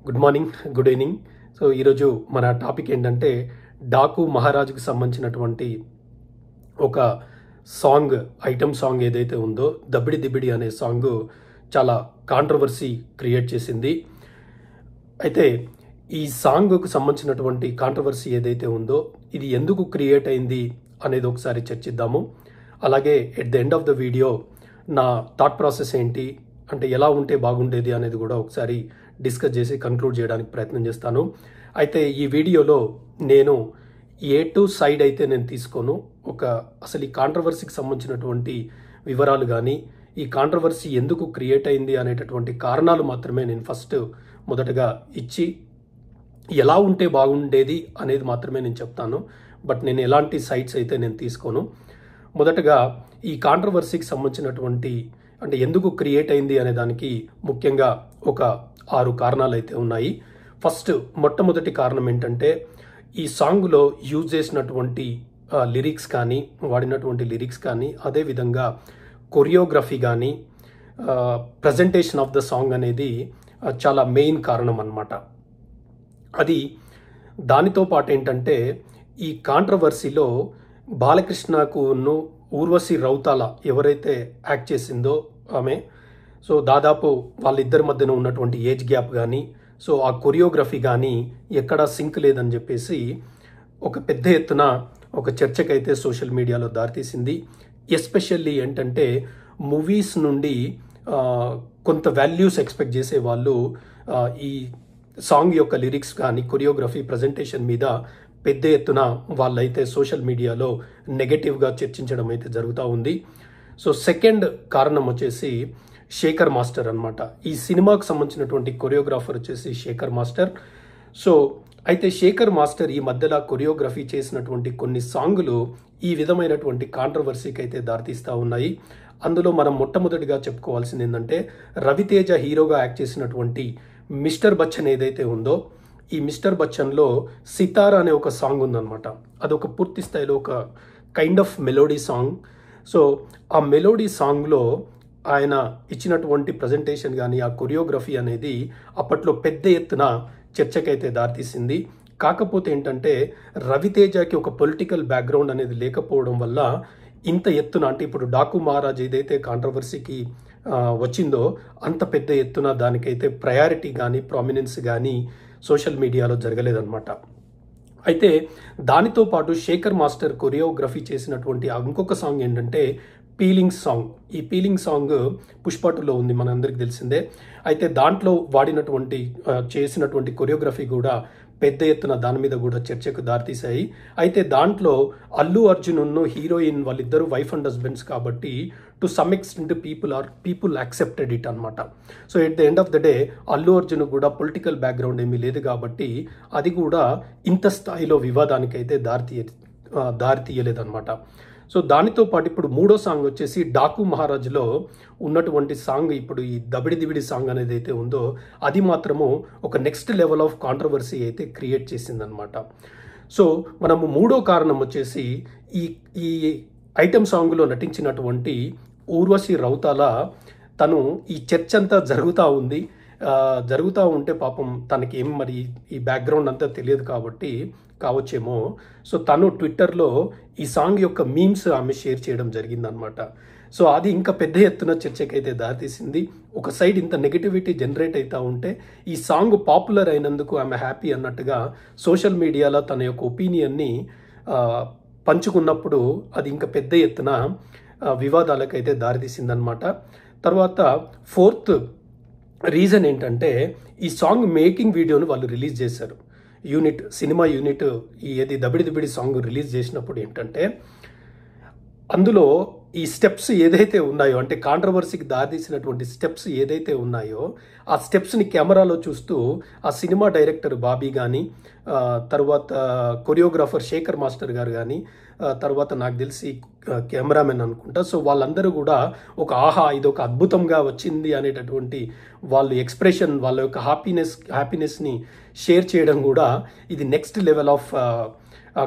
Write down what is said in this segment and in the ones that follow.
Good morning, good evening. So ఈరోజు మన topic ఏంటంటే డాకు మహారాజుకు సంబంధించినటువంటి ఒక సాంగ్, ఐటమ్ సాంగ్ ఏదైతే ఉందో దబ్బిడి దిబ్బిడి అనే సాంగ్ చాలా కాంట్రవర్సీ క్రియేట్ చేసింది. అయితే ఈ సాంగ్కు సంబంధించినటువంటి కాంట్రవర్సీ ఏదైతే ఉందో ఇది ఎందుకు క్రియేట్ అయింది అనేది ఒకసారి చర్చిద్దాము. అలాగే at the end of the video నా థాట్ ప్రాసెస్ ఏంటి, అంటే ఎలా ఉంటే బాగుండేది అనేది కూడా ఒకసారి డిస్కస్ చేసి కంక్లూడ్ చేయడానికి ప్రయత్నం చేస్తాను. అయితే ఈ వీడియోలో నేను ఏ టు సైడ్ అయితే నేను తీసుకోను, అసలు ఈ కాంట్రవర్సీకి సంబంధించినటువంటి వివరాలు కానీ ఈ కాంట్రవర్సీ ఎందుకు క్రియేట్ అయింది అనేటటువంటి కారణాలు మాత్రమే నేను మొదటగా ఇచ్చి ఎలా ఉంటే బాగుండేది అనేది మాత్రమే నేను చెప్తాను. బట్ నేను ఎలాంటి సైడ్స్ అయితే నేను తీసుకోను. మొదటగా ఈ కాంట్రవర్సీకి సంబంధించినటువంటి అంటే ఎందుకు క్రియేట్ అయింది అనే దానికి ముఖ్యంగా ఒక 6 కారణాలు అయితే ఉన్నాయి. మొట్టమొదటి కారణం ఏంటంటే ఈ సాంగ్లో యూజ్ చేసినటువంటి లిరిక్స్ కానీ, వాడినటువంటి లిరిక్స్ కానీ, అదేవిధంగా కొరియోగ్రఫీ కానీ, ప్రజెంటేషన్ ఆఫ్ ద సాంగ్ అనేది చాలా మెయిన్ కారణం అన్నమాట. అది దానితో పాటు ఏంటంటే ఈ కాంట్రవర్సీలో బాలకృష్ణకును ఊర్వశి రౌతాల ఎవరైతే యాక్ట్ చేసిందో ఆమె, సో దాదాపు వాళ్ళిద్దరి మధ్యన ఉన్నటువంటి ఏజ్ గ్యాప్ కానీ, సో ఆ కొరియోగ్రఫీ కానీ ఎక్కడా సింక్ లేదని చెప్పేసి ఒక పెద్ద ఎత్తున ఒక చర్చకైతే సోషల్ మీడియాలో దారితీసింది. ఎస్పెషల్లీ ఏంటంటే మూవీస్ నుండి కొంత వాల్యూస్ ఎక్స్పెక్ట్ చేసే వాళ్ళు ఈ సాంగ్ యొక్క లిరిక్స్ కానీ, కొరియోగ్రఫీ, ప్రజెంటేషన్ మీద పెద్ద ఎత్తున వాళ్ళైతే సోషల్ మీడియాలో నెగటివ్గా చర్చించడం అయితే జరుగుతూ ఉంది. సో సెకండ్ కారణం వచ్చేసి శేఖర్ మాస్టర్ అన్నమాట. ఈ సినిమాకు సంబంధించినటువంటి కొరియోగ్రాఫర్ వచ్చేసి శేఖర్ మాస్టర్. సో అయితే శేఖర్ మాస్టర్ ఈ మధ్యలో కొరియోగ్రఫీ చేసినటువంటి కొన్ని సాంగులు ఈ విధమైనటువంటి కాంట్రవర్సీకి అయితే దారితీస్తూ ఉన్నాయి. అందులో మనం మొట్టమొదటిగా చెప్పుకోవాల్సింది ఏంటంటే రవితేజ హీరోగా యాక్ట్ చేసినటువంటి మిస్టర్ బచ్చన్ ఏదైతే ఉందో, ఈ మిస్టర్ బచ్చన్లో సితారా అనే ఒక సాంగ్ ఉందన్నమాట. అదొక పూర్తి స్థాయిలో ఒక kind of melody song. So ఆ మెలోడీ సాంగ్లో ఆయన ఇచ్చినటువంటి ప్రజెంటేషన్ కానీ, ఆ కొరియోగ్రఫీ అనేది అప్పట్లో పెద్ద ఎత్తున చర్చకైతే దారితీసింది. కాకపోతే ఏంటంటే రవితేజకి ఒక పొలిటికల్ బ్యాక్గ్రౌండ్ అనేది లేకపోవడం వల్ల ఇంత ఎత్తున, అంటే ఇప్పుడు డాకు మహారాజ్ ఏదైతే కాంట్రవర్సీకి వచ్చిందో అంత పెద్ద ఎత్తున దానికైతే ప్రయారిటీ కానీ, ప్రామినెన్స్ కానీ సోషల్ మీడియాలో జరగలేదన్నమాట. అయితే దానితో పాటు శేఖర్ మాస్టర్ కొరియోగ్రఫీ చేసినటువంటి ఇంకొక సాంగ్ ఏంటంటే పీలింగ్ సాంగ్. ఈ పీలింగ్ సాంగ్ పుష్ప 2లో ఉంది, మనందరికి తెలిసిందే. అయితే దాంట్లో చేసినటువంటి కొరియోగ్రఫీ కూడా పెద్ద ఎత్తున దాని మీద కూడా చర్చకు దారితీశాయి. అయితే దాంట్లో అల్లు అర్జున్ హీరోయిన్ వాళ్ళిద్దరూ వైఫ్ అండ్ హస్బెండ్స్ కాబట్టి to some extent people accepted it అనమాట. So at the end of the day Allu Arjun కూడా పొలిటికల్ బ్యాక్గ్రౌండ్ ఏమీ లేదు కాబట్టి అది కూడా ఇంత స్థాయిలో వివాదానికి అయితే దారి తీయలేదన్నమాట. సో దానితో పాటు ఇప్పుడు మూడో సాంగ్ వచ్చేసి డాకు మహారాజ్లో ఉన్నటువంటి సాంగ్, ఇప్పుడు ఈ దబిడి దిబిడి సాంగ్ అనేది అయితే ఉందో అది మాత్రము ఒక నెక్స్ట్ లెవెల్ ఆఫ్ కాంట్రవర్సీ అయితే క్రియేట్ చేసిందనమాట. సో మనము మూడో కారణం వచ్చేసి ఈ ఐటమ్ సాంగ్లో నటించినటువంటి ఊర్వశి రౌతాల, తను ఈ చర్చ అంతా జరుగుతూ ఉంటే పాపం తనకి మరి ఈ బ్యాక్గ్రౌండ్ అంతా తెలియదు కాబట్టి కావచ్చేమో, సో తను ట్విట్టర్లో ఈ సాంగ్ యొక్క మీమ్స్ ఆమె షేర్ చేయడం జరిగిందనమాట. సో అది ఇంకా పెద్ద ఎత్తున చర్చకైతే దారితీసింది. ఒక సైడ్ ఇంత నెగిటివిటీ జనరేట్ అవుతూ ఉంటే ఈ సాంగ్ పాపులర్ అయినందుకు ఆమె హ్యాపీ అన్నట్టుగా సోషల్ మీడియాలో తన యొక్క ఒపీనియన్ని పంచుకున్నప్పుడు అది ఇంకా పెద్ద ఎత్తున వివాదాలకైతే దారితీసిందనమాట. తర్వాత ఫోర్త్ రీజన్ ఏంటంటే ఈ సాంగ్ మేకింగ్ వీడియోను వాళ్ళు రిలీజ్ చేశారు. సినిమా యూనిట్ ఏది దబిడి దిబిడి సాంగ్ రిలీజ్ చేసినప్పుడు ఏంటంటే అందులో ఈ స్టెప్స్ ఏదైతే ఉన్నాయో, అంటే కాంట్రవర్సీకి దారితీసినటువంటి స్టెప్స్ ఏదైతే ఉన్నాయో ఆ స్టెప్స్ని కెమెరాలో చూస్తూ ఆ సినిమా డైరెక్టర్ బాబీ కానీ, తర్వాత కొరియోగ్రాఫర్ శేఖర్ మాస్టర్ గారు కానీ, తర్వాత నాకు తెలిసి కెమెరామెన్ అనుకుంటా. సో వాళ్ళందరూ కూడా ఒక ఆహా ఇది ఒక అద్భుతంగా వచ్చింది అనేటటువంటి వాళ్ళు ఎక్స్ప్రెషన్, వాళ్ళ యొక్క హ్యాపీనెస్ని షేర్ చేయడం కూడా ఇది నెక్స్ట్ లెవెల్ ఆఫ్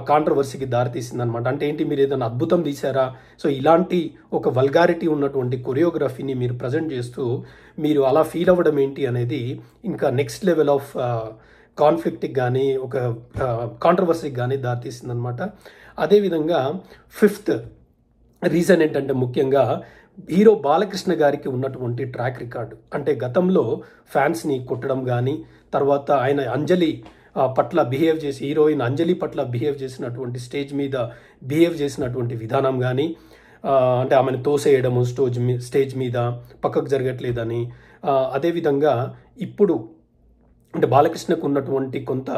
కాంట్రవర్సీకి దారితీసింది అనమాట. అంటే ఏంటి, మీరు ఏదైనా అద్భుతం తీశారా? సో ఇలాంటి ఒక వల్గారిటీ ఉన్నటువంటి కొరియోగ్రఫీని మీరు ప్రజెంట్ చేస్తూ మీరు అలా ఫీల్ అవ్వడం ఏంటి అనేది ఇంకా నెక్స్ట్ లెవెల్ ఆఫ్ కాన్ఫ్లిక్ట్కి కానీ ఒక కాంట్రవర్సీకి కానీ దారితీసింది అనమాట. అదేవిధంగా ఫిఫ్త్ రీజన్ ఏంటంటే ముఖ్యంగా హీరో బాలకృష్ణ గారికి ఉన్నటువంటి ట్రాక్ రికార్డు. అంటే గతంలో ఫ్యాన్స్ని కొట్టడం కానీ, తర్వాత ఆయన అంజలి పట్ల బిహేవ్ చేసి, హీరోయిన్ అంజలి పట్ల బిహేవ్ చేసినటువంటి స్టేజ్ మీద బిహేవ్ చేసినటువంటి విధానం కానీ, అంటే ఆమెను తోసేయడము స్టేజ్ మీద పక్కకు జరగట్లేదని, అదేవిధంగా ఇప్పుడు అంటే బాలకృష్ణకు ఉన్నటువంటి కొంత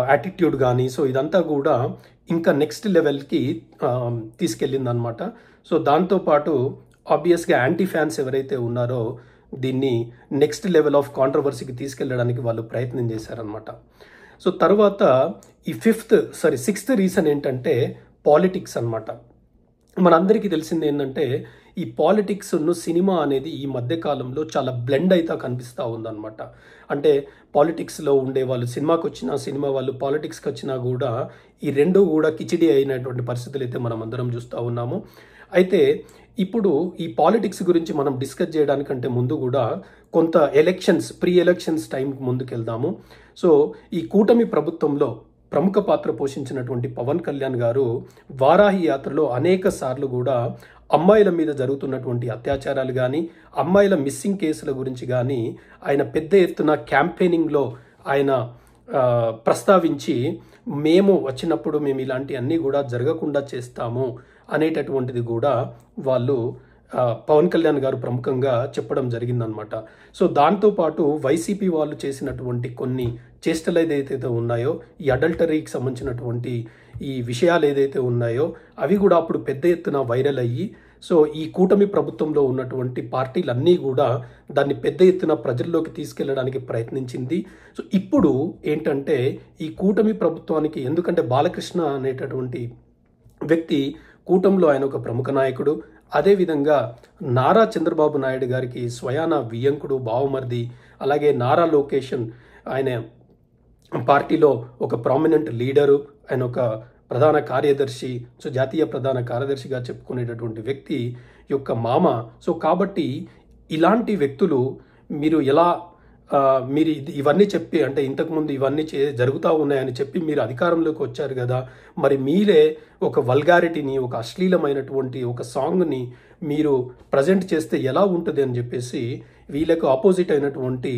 యాటిట్యూడ్ కానీ, సో ఇదంతా కూడా ఇంకా నెక్స్ట్ లెవెల్కి తీసుకెళ్ళిందనమాట. సో దాంతోపాటు ఆబ్వియస్గా యాంటీ ఫ్యాన్స్ ఎవరైతే ఉన్నారో దీన్ని నెక్స్ట్ లెవెల్ ఆఫ్ కాంట్రవర్సీకి తీసుకెళ్ళడానికి వాళ్ళు ప్రయత్నం చేశారనమాట. సో తర్వాత ఈ సిక్స్త్ రీజన్ ఏంటంటే పాలిటిక్స్ అనమాట. మనందరికీ తెలిసింది ఏంటంటే ఈ పాలిటిక్స్ను సినిమా అనేది ఈ మధ్య కాలంలో చాలా బ్లెండ్ అయితే కనిపిస్తూ ఉందన్నమాట. అంటే పాలిటిక్స్లో ఉండే వాళ్ళు సినిమాకి వచ్చినా, సినిమా వాళ్ళు పాలిటిక్స్కి వచ్చినా కూడా ఈ రెండు కూడా కిచిడి అయినటువంటి పరిస్థితులు అయితే మనం అందరం చూస్తూ ఉన్నాము. అయితే ఇప్పుడు ఈ పాలిటిక్స్ గురించి మనం డిస్కస్ చేయడానికంటే ముందు కూడా కొంత ప్రీ ఎలక్షన్స్ టైంకి ముందుకెళ్దాము. సో ఈ కూటమి ప్రభుత్వంలో ప్రముఖ పాత్ర పోషించినటువంటి పవన్ కళ్యాణ్ గారు వారాహి యాత్రలో అనేక సార్లు కూడా అమ్మాయిల మీద జరుగుతున్నటువంటి అత్యాచారాలు కానీ, అమ్మాయిల మిస్సింగ్ కేసుల గురించి కానీ ఆయన పెద్ద ఎత్తున క్యాంపెయినింగ్లో ఆయన ప్రస్తావించి మేము వచ్చినప్పుడు మేము ఇలాంటి అన్నీ కూడా జరగకుండా చేస్తాము అనేటటువంటిది కూడా వాళ్ళు పవన్ కళ్యాణ్ గారు ప్రముఖంగా చెప్పడం జరిగిందనమాట. సో దాంతోపాటు వైసీపీ వాళ్ళు చేసినటువంటి కొన్ని చేష్టలు ఏదైతే ఉన్నాయో, ఈ అడల్టరీకి సంబంధించినటువంటి ఈ విషయాలు ఏదైతే ఉన్నాయో అవి కూడా అప్పుడు పెద్ద ఎత్తున వైరల్ అయ్యి, సో ఈ కూటమి ప్రభుత్వంలో ఉన్నటువంటి పార్టీలన్నీ కూడా దాన్ని పెద్ద ఎత్తున ప్రజల్లోకి తీసుకెళ్లడానికి ప్రయత్నించింది. సో ఇప్పుడు ఏంటంటే ఈ కూటమి ప్రభుత్వానికి, ఎందుకంటే బాలకృష్ణ అనేటటువంటి వ్యక్తి కూటమిలో ఆయన ఒక ప్రముఖ నాయకుడు, అదేవిధంగా నారా చంద్రబాబు నాయుడు గారికి స్వయాన వియ్యంకుడు, బావమర్ది, అలాగే నారా లోకేషన్ ఆయన పార్టీలో ఒక ప్రామినెంట్ లీడరు, ఆయన ఒక ప్రధాన కార్యదర్శి, సో జాతీయ ప్రధాన కార్యదర్శిగా చెప్పుకునేటటువంటి వ్యక్తి యొక్క మామ. సో కాబట్టి ఇలాంటి వ్యక్తులు మీరు ఎలా మీరు ఇవన్నీ చెప్పి, అంటే ఇంతకుముందు ఇవన్నీ జరుగుతూ ఉన్నాయని చెప్పి మీరు అధికారంలోకి వచ్చారు కదా, మరి మీరే ఒక వల్గారిటీని, ఒక అశ్లీలమైనటువంటి ఒక సాంగ్ని మీరు ప్రజెంట్ చేస్తే ఎలా ఉంటుంది అని చెప్పేసి వీళ్ళకు ఆపోజిట్ అయినటువంటి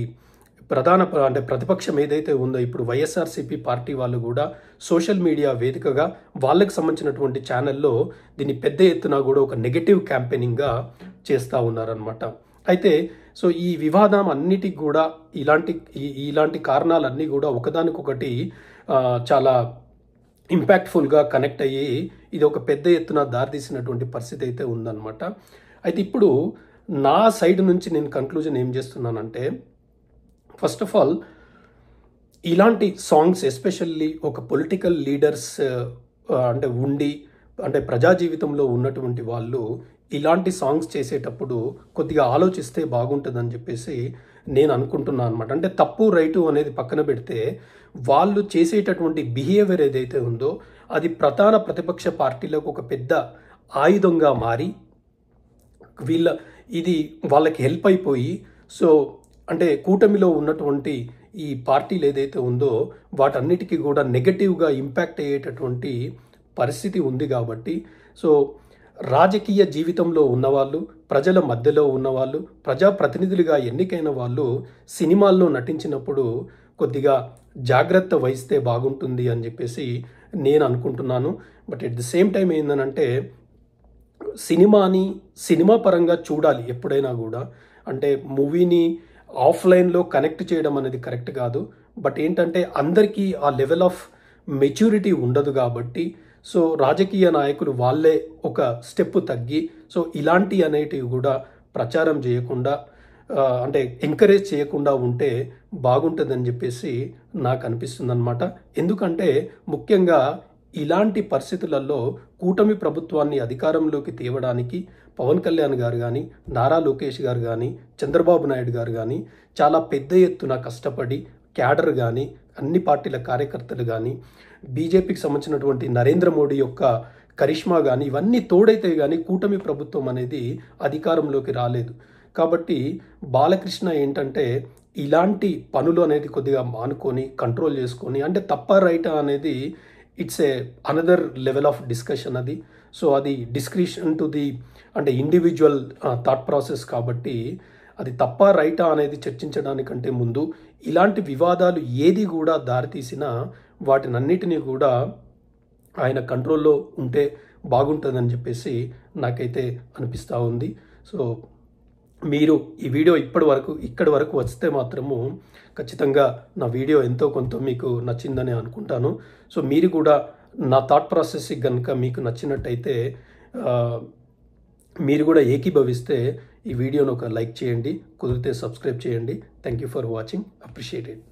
అంటే ప్రతిపక్షం ఏదైతే ఉందో ఇప్పుడు వైఎస్ఆర్సీపీ పార్టీ వాళ్ళు కూడా సోషల్ మీడియా వేదికగా వాళ్ళకి సంబంధించినటువంటి ఛానల్లో దీన్ని పెద్ద ఎత్తున కూడా ఒక నెగటివ్ క్యాంపెయినింగ్గా చేస్తూ ఉన్నారనమాట. అయితే సో ఈ వివాదం అన్నిటికి కూడా ఇలాంటి కారణాలన్నీ కూడా ఒకదానికొకటి చాలా ఇంపాక్ట్ఫుల్గా కనెక్ట్ అయ్యి ఇది ఒక పెద్ద ఎత్తున దారితీసినటువంటి పరిస్థితి అయితే ఉందన్నమాట. అయితే ఇప్పుడు నా సైడ్ నుంచి నేను కన్క్లూజన్ ఏం చేస్తున్నానంటే, ఫస్ట్ ఆఫ్ ఆల్ ఇలాంటి సాంగ్స్ ఎస్పెషల్లీ ఒక పొలిటికల్ లీడర్స్ అంటే ప్రజా జీవితంలో ఉన్నటువంటి వాళ్ళు ఇలాంటి సాంగ్స్ చేసేటప్పుడు కొద్దిగా ఆలోచిస్తే బాగుంటుందని చెప్పేసి నేను అనుకుంటున్నాను అనమాట. అంటే తప్పు రైటు అనేది పక్కన పెడితే వాళ్ళు చేసేటటువంటి బిహేవియర్ ఏదైతే ఉందో అది ప్రధాన ప్రతిపక్ష పార్టీలకు ఒక పెద్ద ఆయుధంగా మారి ఇది వాళ్ళకి హెల్ప్ అయిపోయి, సో అంటే కూటమిలో ఉన్నటువంటి ఈ పార్టీలు ఏదైతే ఉందో వాటన్నిటికీ కూడా నెగటివ్గా ఇంపాక్ట్ అయ్యేటటువంటి పరిస్థితి ఉంది. కాబట్టి సో రాజకీయ జీవితంలో ఉన్నవాళ్ళు, ప్రజల మధ్యలో ఉన్నవాళ్ళు, ప్రజాప్రతినిధులుగా ఎన్నికైన వాళ్ళు సినిమాల్లో నటించినప్పుడు కొద్దిగా జాగ్రత్త వహిస్తే బాగుంటుంది అని చెప్పేసి నేను అనుకుంటున్నాను. But at the same time ఏంటంటే సినిమా పరంగా చూడాలి ఎప్పుడైనా కూడా. అంటే మూవీని ఆఫ్లైన్లో కనెక్ట్ చేయడం అనేది కరెక్ట్ కాదు. బట్ ఏంటంటే అందరికీ ఆ లెవెల్ ఆఫ్ మెచ్యూరిటీ ఉండదు కాబట్టి సో రాజకీయ నాయకులు వాళ్ళే ఒక స్టెప్ తగ్గి సో ఇలాంటి అనేటివి కూడా ప్రచారం చేయకుండా అంటే ఎంకరేజ్ చేయకుండా ఉంటే బాగుంటుందని చెప్పేసి నాకు అనిపిస్తుంది అనమాట. ఎందుకంటే ముఖ్యంగా ఇలాంటి పరిస్థితులలో కూటమి ప్రభుత్వాన్ని అధికారంలోకి తేవడానికి పవన్ కళ్యాణ్ గారు కానీ, నారా లోకేష్ గారు కానీ, చంద్రబాబు నాయుడు గారు కానీ చాలా పెద్ద ఎత్తున కష్టపడి క్యాడర్ కానీ, అన్ని పార్టీల కార్యకర్తలు కానీ, బీజేపీకి సంబంధించినటువంటి నరేంద్ర మోడీ యొక్క కరిష్మా కానీ ఇవన్నీ తోడైతే కానీ కూటమి ప్రభుత్వం అనేది అధికారంలోకి రాలేదు. కాబట్టి బాలకృష్ణ ఏంటంటే ఇలాంటి పనులు అనేది కొద్దిగా మానుకొని కంట్రోల్ చేసుకొని, అంటే తప్ప రైటా అనేది it's a another level of discussion అది. సో అది డిస్క్రిషన్ టు ది అంటే ఇండివిజువల్ థాట్ ప్రాసెస్. కాబట్టి అది తప్ప రైటా అనేది చర్చించడానికంటే ముందు ఇలాంటి వివాదాలు ఏది కూడా దారితీసినా వాటినన్నిటినీ కూడా ఆయన కంట్రోల్లో ఉంటే బాగుంటుందని చెప్పేసి నాకైతే అనిపిస్తూ ఉంది. సో మీరు ఈ వీడియో ఇక్కడి వరకు వస్తే మాత్రము ఖచ్చితంగా నా వీడియో ఎంతో కొంత మీకు నచ్చిందని అనుకుంటాను. సో మీరు కూడా నా థాట్ ప్రాసెస్ కనుక మీకు నచ్చినట్టయితే మీరు కూడా ఏకీభవిస్తే ఈ వీడియోను ఒక లైక్ చేయండి, కుదిరితే సబ్స్క్రైబ్ చేయండి. Thank you for watching, appreciate it.